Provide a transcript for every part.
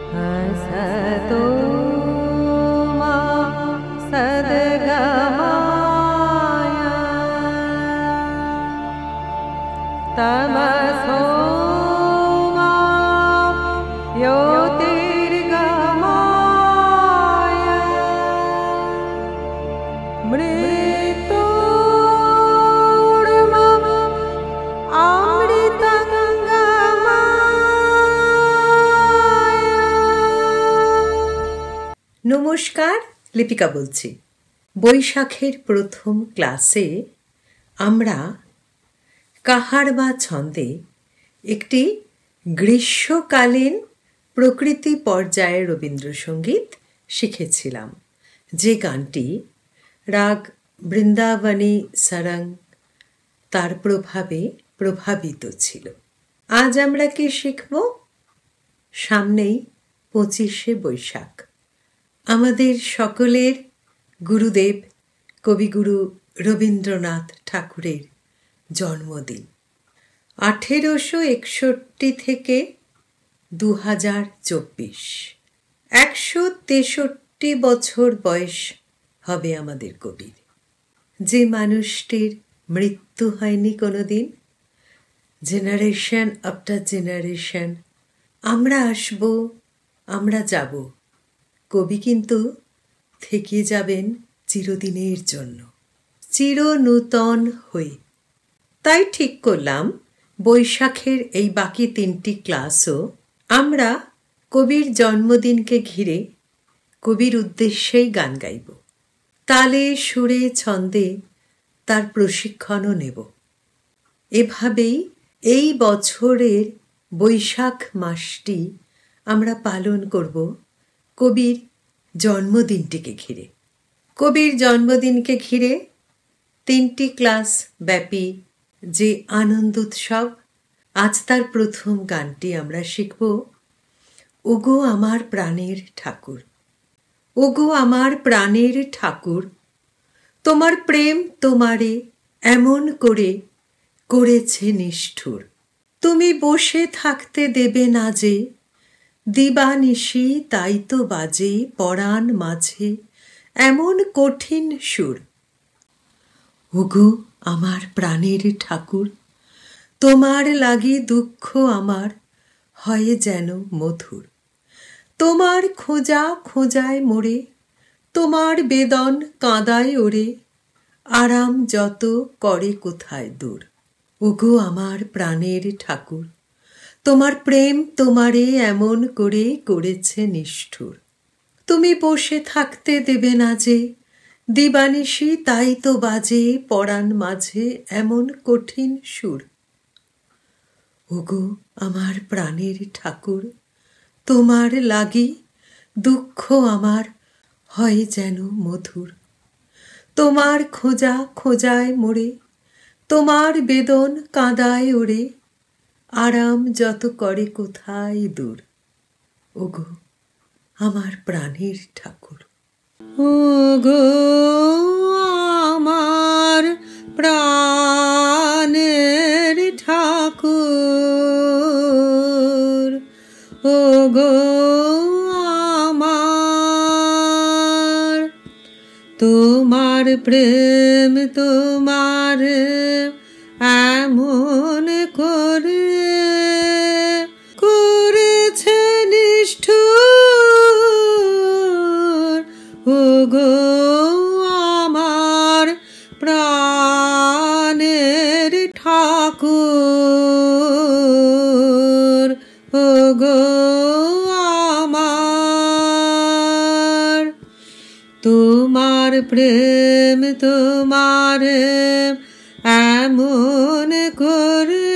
असतो मा सद्गमय तमसो मा ज्योतिर्गमय मृत्योर्मा अमृतंगमय। নমস্কার, লিপিকা বলছি। বৈশাখের প্রথম ক্লাসে আমরা কাহার বা ছন্দে একটি গ্রীষ্মকালীন প্রকৃতি পর্যায়ের রবীন্দ্রসঙ্গীত শিখেছিলাম, যে গানটি রাগ বৃন্দাবনী সারং তার প্রভাবে প্রভাবিত ছিল। আজ আমরা কি শিখব? সামনেই 25শে বৈশাখ, আমাদের সকলের গুরুদেব কবিগুরু রবীন্দ্রনাথ ঠাকুরের জন্মদিন। 1861 থেকে 2024 163 বছর বয়স হবে আমাদের কবির। যে মানুষটির মৃত্যু হয়নি কোনোদিন, জেনারেশন আফটার জেনারেশন, আমরা আসব, আমরা যাব, কবি কিন্তু থেকে যাবেন চিরদিনের জন্য, চিরনূতন হয়ে। তাই ঠিক করলাম বৈশাখের এই বাকি 3টি ক্লাসও আমরা কবির জন্মদিনকে ঘিরে কবির উদ্দেশ্যেই গান গাইব। তালে সুরে ছন্দে তার প্রশিক্ষণও নেব। এভাবেই এই বছরের বৈশাখ মাসটি আমরা পালন করব কবির জন্মদিনটিকে ঘিরে। কবির জন্মদিনকে ঘিরে 3টি ক্লাস ব্যাপী যে আনন্দ উৎসব, আজ তার প্রথম গানটি আমরা শিখব। ওগো আমার প্রাণের ঠাকুর, ওগো আমার প্রাণের ঠাকুর, তোমার প্রেম তোমারে এমন করে করেছে নিষ্ঠুর। তুমি বসে থাকতে দেবে না যে, দিবানিশি তাই তো বাজে পরাণ মাঝে এমন কঠিন সুর। ওগো আমার প্রাণের ঠাকুর, তোমার লাগি দুঃখ আমার হয় যেন মধুর। তোমার খোঁজা খোঁজায় মোরে, তোমার বেদন কাঁদায় ওরে, আরাম যত করে কোথায় দূর। ওগো আমার প্রাণের ঠাকুর, তোমার প্রেম তোমারে এমন করে করেছে নিষ্ঠুর। তুমি বসে থাকতে দেবে না যে, দিবানিশি তাই তো বাজে পরাণ মাঝে এমন কঠিন সুর। ওগো আমার প্রাণের ঠাকুর, তোমার লাগি দুঃখ আমার হয় যেন মধুর। তোমার খোঁজা খোঁজায় মোরে, তোমার বেদন কাঁদায় ওরে, আরাম যত করে কোথায় দূর। ওগো আমার প্রাণের ঠাকুর। ওগো আমার প্রাণের ঠাকুর, ওগো আমার, তোমার প্রেম তোমার এমন করে করেছে নিষ্ঠুর। ওগো আমার প্রাণের ঠাকুর, ওগো আমার, তোমার প্রেম তোমার এমন করে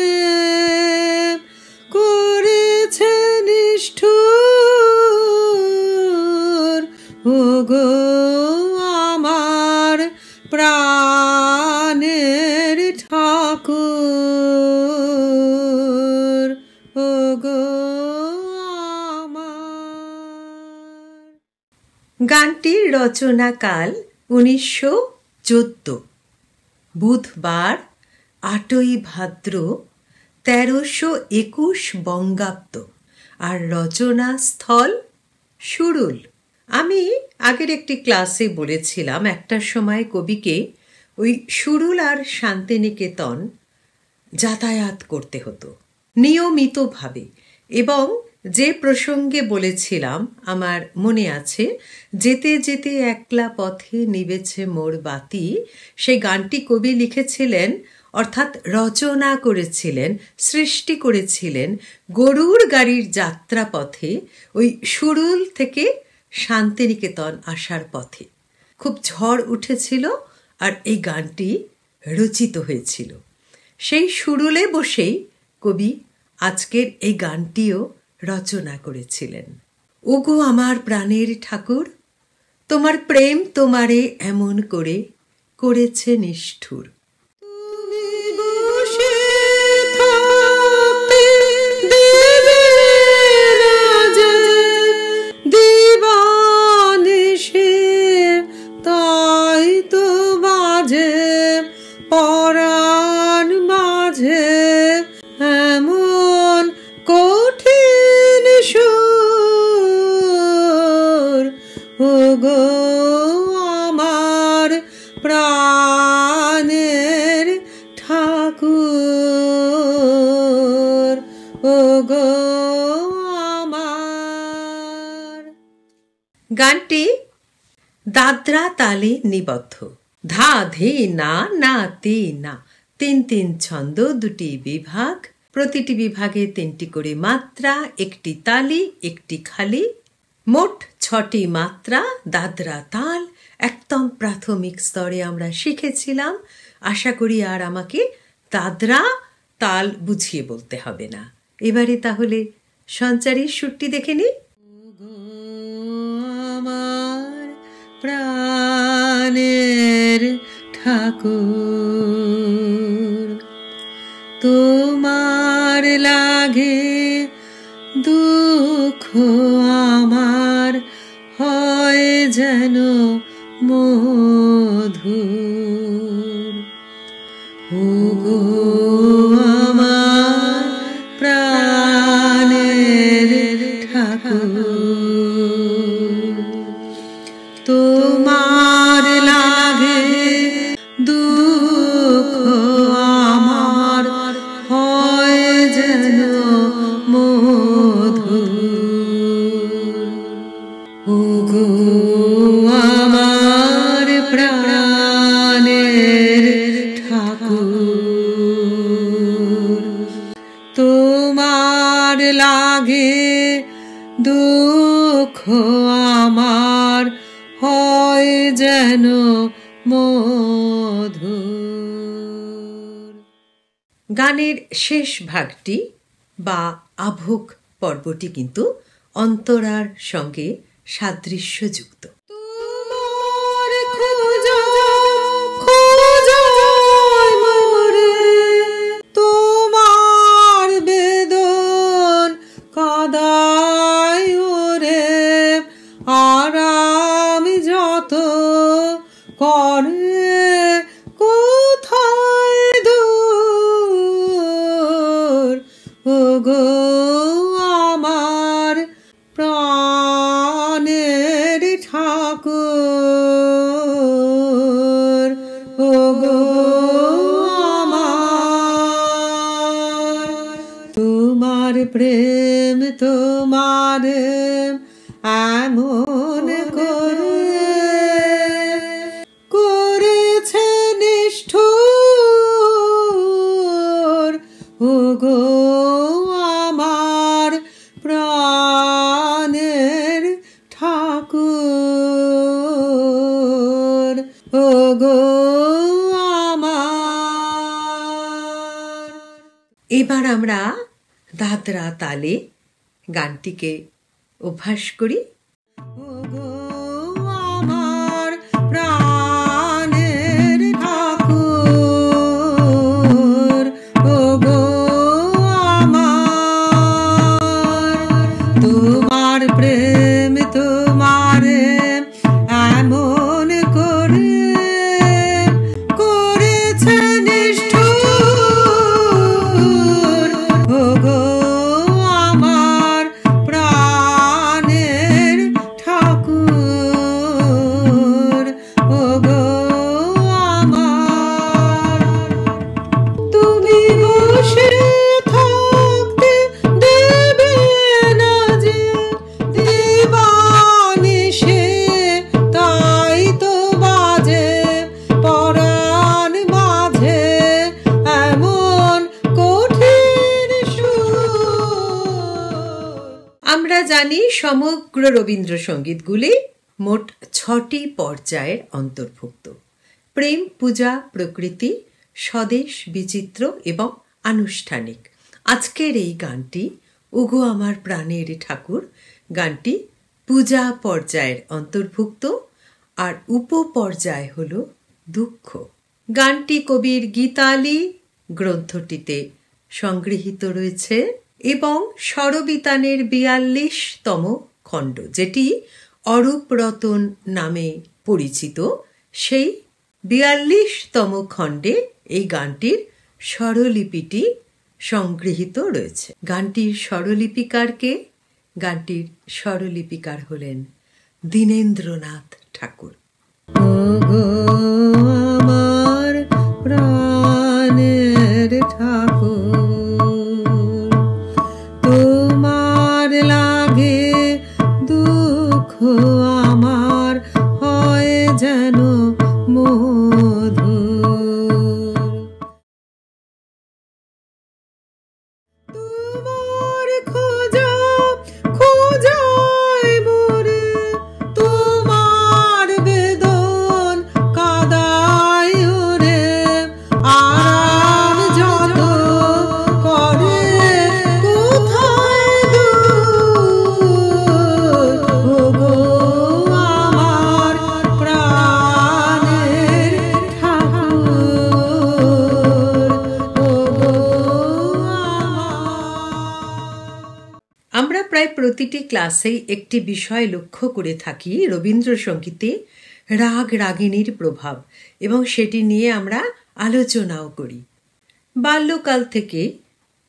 করেছে নিষ্ঠুর। ওগো আমার প্রাণের ঠাকুর, ওগো আমার। গানটির রচনাকাল 1914, বুধবার 8ই ভাদ্র 1321 বঙ্গাব্দ। আর রচনা স্থল সুরুল। আমি আগের একটি ক্লাসে বলেছিলাম একটা সময় কবিকে ওই সুরুল আর শান্তিনিকেতন যাতায়াত করতে হতো নিয়মিতভাবে, এবং যে প্রসঙ্গে বলেছিলাম আমার মনে আছে, যেতে যেতে একলা পথে নিবেছে মোর বাতি, সেই গানটি কবি লিখেছিলেন, অর্থাৎ রচনা করেছিলেন, সৃষ্টি করেছিলেন গরুর গাড়ির যাত্রাপথে ওই সুরুল থেকে শান্তিনিকেতন আসার পথে। খুব ঝড় উঠেছিল আর এই গানটি রচিত হয়েছিল। সেই সুরুলে বসেই কবি আজকের এই গানটিও রচনা করেছিলেন। ওগো আমার প্রাণের ঠাকুর, তোমার প্রেম তোমারে এমন করে করেছে নিষ্ঠুর। তুমি বসে থাকতে দেবে না যে দিবানিশি, তাই তো বাজে পরাণ মাঝে এমন কঠিন সুর। ওগো আমার প্রাণের ঠাকুর, ওগো আমার। গানটি দাদরা তালে নিবদ্ধ। ধা ধে না না তে না, তিন তিন ছন্দ, দুটি বিভাগ, প্রতিটি বিভাগে তিনটি করে মাত্রা, একটি তালি, একটি খালি, মোট 6টি মাত্রা, দাদরা তাল একদম প্রাথমিক স্তরে আমরা শিখেছিলাম। আশা করি আর আমাকে দাদরা তাল বুঝিয়ে বলতে হবে না। এবারে তাহলে সঞ্চারীর সুরটি দেখে নি। আমার প্রাণের ঠাকুর, তোমার লাগে দুঃখ আমার হয় যেন মধুর। ওগো আমার প্রাণের ঠাকুর, তোমার লাগে দুঃখ আমার হয় যেন মধুর। ওগো আমার প্রাণের ঠাকুর, তোমার লাগে দুঃখ আমার হয় যেন মধুর। গানের শেষ ভাগটি বা আভোগ পর্বটি কিন্তু অন্তরার সঙ্গে সাদৃশ্যযুক্ত। তোমার খোঁজা খোঁজায় মোরে, তোমার বেদন কাদায় ওরে, আর আমি যত করে কোথায় দূর। ওগো আমার প্রাণের ঠাকুর, ওগো আমার। তোমার প্রেম তোমার এমন করে করেছে নিষ্ঠুর। ওগো আমার প্রাণের ঠাকুর, ওগো আমার। এবার আমরা দাদরা তালে গানটিকে অভ্যাস করি। ওগো আমার প্রাণের ঠাকুর, ওগো আমার। তোমার প্রেম তোমার এমন করে করেছে নিষ্ঠুর। ওগো আমার আমরা জানি সমগ্র রবীন্দ্রসঙ্গীতগুলি মোট 6টি পর্যায়ের অন্তর্ভুক্ত: প্রেম, পূজা, প্রকৃতি, স্বদেশ, বিচিত্র এবং আনুষ্ঠানিক। আজকের এই গানটি ওগো আমার প্রাণের ঠাকুর গানটি পূজা পর্যায়ের অন্তর্ভুক্ত, আর উপপর্যায় হল দুঃখ। গানটি কবির গীতালি গ্রন্থটিতে সংগৃহীত রয়েছে এবং স্বরবিতানের 42তম খণ্ড, যেটি অরূপ রতন নামে পরিচিত, সেই 42তম খণ্ডে এই গানটির স্বরলিপিটি সংগৃহীত রয়েছে। গানটির স্বরলিপিকারকে? গানটির স্বরলিপিকার হলেন দীনেন্দ্রনাথ ঠাকুর। ওগো আমার প্রাণের ঠাকুর, তোমার লাগে দুঃখ আমার হয় যেন মধুর। তোমার খোঁজা খোঁজায় মোরে, তোমার বেদন কাদায় রে, আর যত করে কোথায় দূর। ওগো আমার প্রাণের ঠাকুর, ওগো আমরা প্রায় প্রতিটি ক্লাসেই একটি বিষয় লক্ষ্য করে থাকি রবীন্দ্রসঙ্গীতে রাগ রাগিণীর প্রভাব, এবং সেটি নিয়ে আমরা আলোচনাও করি। বাল্যকাল থেকে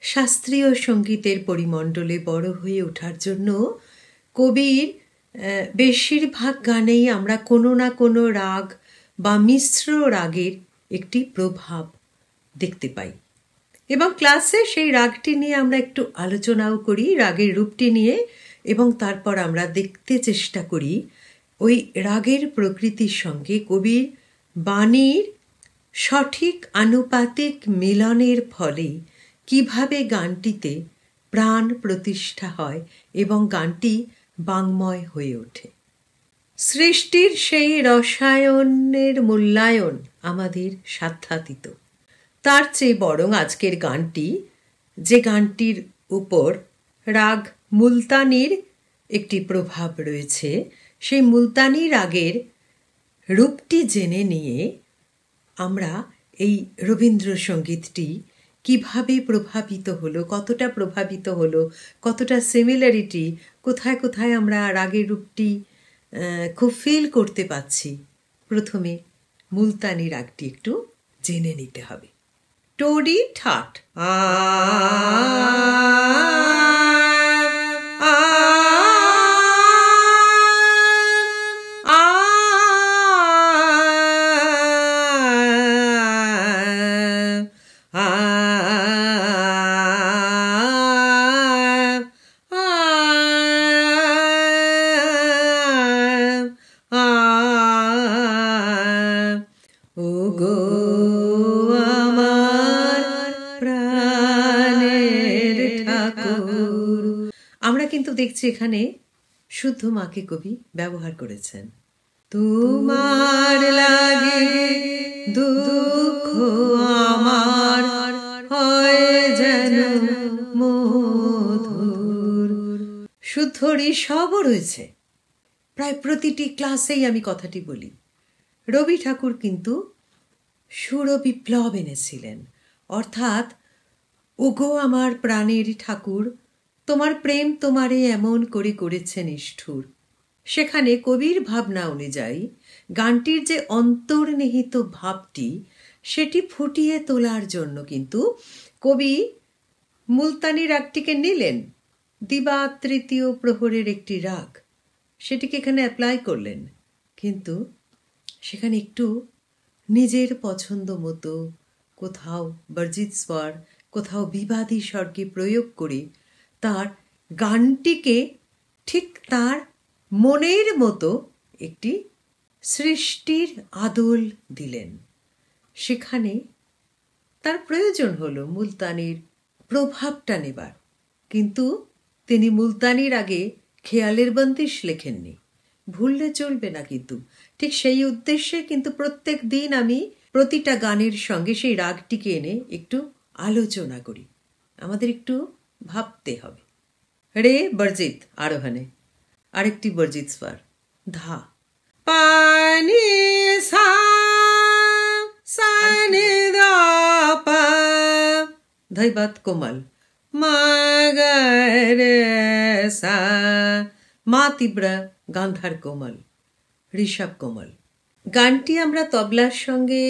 শাস্ত্রীয় সঙ্গীতের পরিমণ্ডলে বড় হয়ে ওঠার জন্য কবির বেশিরভাগ গানেই আমরা কোনো না কোনো রাগ বা মিশ্র রাগের একটি প্রভাব দেখতে পাই, এবং ক্লাসে সেই রাগটি নিয়ে আমরা একটু আলোচনাও করি, রাগের রূপটি নিয়ে, এবং তারপর আমরা দেখতে চেষ্টা করি ওই রাগের প্রকৃতির সঙ্গে কবির বাণীর সঠিক আনুপাতিক মিলনের ফলে কিভাবে গানটিতে প্রাণ প্রতিষ্ঠা হয় এবং গানটি বাংময় হয়ে ওঠে। সৃষ্টির সেই রসায়নের মূল্যায়ন আমাদের সাধ্যাতীত। তার চেয়ে বরং আজকের গানটি, যে গানটির উপর রাগ মুলতানির একটি প্রভাব রয়েছে, সেই মুলতানি রাগের রূপটি জেনে নিয়ে আমরা এই রবীন্দ্রসঙ্গীতটি কিভাবে প্রভাবিত হলো, কতটা প্রভাবিত হলো, কতটা সিমিলারিটি, কোথায় কোথায় আমরা রাগের রূপটি খুব ফিল করতে পাচ্ছি, প্রথমে মুলতানি রাগটি একটু জেনে নিতে হবে। টোডি ঠাট ওগো আমার প্রাণের ঠাকুর। আমরা কিন্তু দেখছি এখানে শুদ্ধ মাকে কবি ব্যবহার করেছেন। তোমার লাগে দুঃখ আমার হয় যেন মধুর। শুদ্ধ ঋষভও রয়েছে। প্রায় প্রতিটি ক্লাসেই আমি কথাটি বলি, রবি ঠাকুর কিন্তু সুর বিপ্লব এনেছিলেন, অর্থাৎ ওগো আমার প্রাণের ঠাকুর, তোমার প্রেম তোমারে এমন করে করেছে নিষ্ঠুর। সেখানে কবির ভাবনা অনুযায়ী গানটির যে অন্তর্নিহিত ভাবটি, সেটি ফুটিয়ে তোলার জন্য কিন্তু কবি মুলতানি রাগটিকে নিলেন, দিবা তৃতীয় প্রহরের একটি রাগ, সেটিকে এখানে অ্যাপ্লাই করলেন, কিন্তু সেখানে একটু নিজের পছন্দ মতো কোথাও বর্জিত স্বর, কোথাও বিবাদী স্বরকে প্রয়োগ করে তার গানটিকে ঠিক তার মনের মতো একটি সৃষ্টির আদল দিলেন। সেখানে তার প্রয়োজন হলো মুলতানির প্রভাবটা নেবার, কিন্তু তিনি মুলতানির আগে খেয়ালের বন্দিশ লেখেননি। ভুললে চলবে না, কিন্তু ঠিক সেই উদ্দেশ্যে কিন্তু প্রত্যেক দিন আমি প্রতিটা গানের সঙ্গে সেই রাগটিকে এনে একটু আলোচনা করি। আমাদের একটু ভাবতে হবে। রে বর্জিত আরোহণে, আরেকটি বর্জিত স্বর ধা, পানি সা সানি দা পা, ধৈবাত কোমল, মা গা রে সা, মা তীব্র গান্ধার কোমল, ঋষভ কোমল। গানটি আমরা তবলার সঙ্গে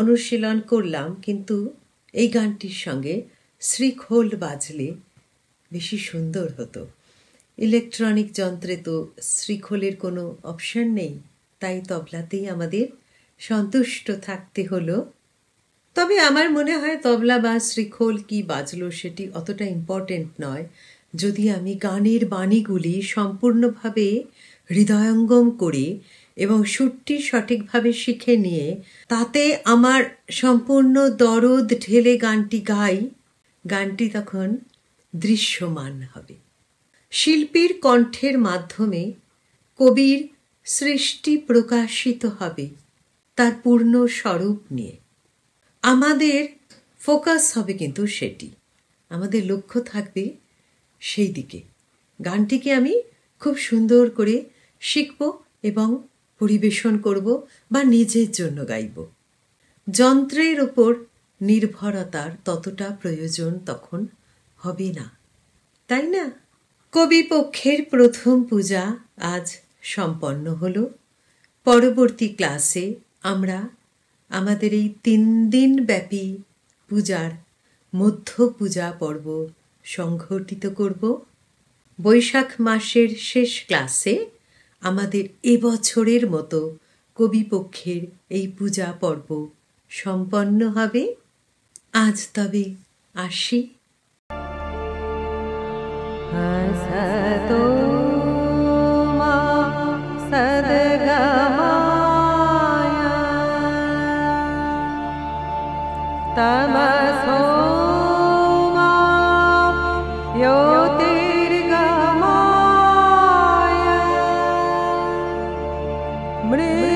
অনুশীলন করলাম, কিন্তু এই গানটির সঙ্গে শ্রীখোল বাজলে বেশি সুন্দর হতো। ইলেকট্রনিক যন্ত্রে তো শ্রীখোলের কোনো অপশন নেই, তাই তবলাতেই আমাদের সন্তুষ্ট থাকতে হলো। তবে আমার মনে হয় তবলা বা শ্রীখোল কি বাজলো সেটি অতটা ইম্পর্টেন্ট নয়, যদি আমি গানের বাণীগুলি সম্পূর্ণভাবে হৃদয়ঙ্গম করে এবং সুরটি সঠিকভাবে শিখে নিয়ে তাতে আমার সম্পূর্ণ দরদ ঢেলে গানটি গাই, গানটি তখন দৃশ্যমান হবে। শিল্পীর কণ্ঠের মাধ্যমে কবির সৃষ্টি প্রকাশিত হবে তার পূর্ণ স্বরূপ নিয়ে। আমাদের ফোকাস হবে কিন্তু সেটি, আমাদের লক্ষ্য থাকবে সেই দিকে। গানটিকে আমি খুব সুন্দর করে শিখব এবং পরিবেশন করব বা নিজের জন্য গাইব। যন্ত্রের ওপর নির্ভরতার ততটা প্রয়োজন তখন হবে না, তাই না? কবি পক্ষের প্রথম পূজা আজ সম্পন্ন হলো। পরবর্তী ক্লাসে আমরা আমাদের এই 3 দিন ব্যাপী পূজার মধ্য পূজা পর্ব সংঘটিত করব। বৈশাখ মাসের শেষ ক্লাসে আমাদের এবছরের মতো কবিপক্ষের এই পূজা পর্ব সম্পন্ন হবে। আজ তবে আসি। হসতো মা সদগমায়া তমসো মা জ্যোতির্গমায়া মৃ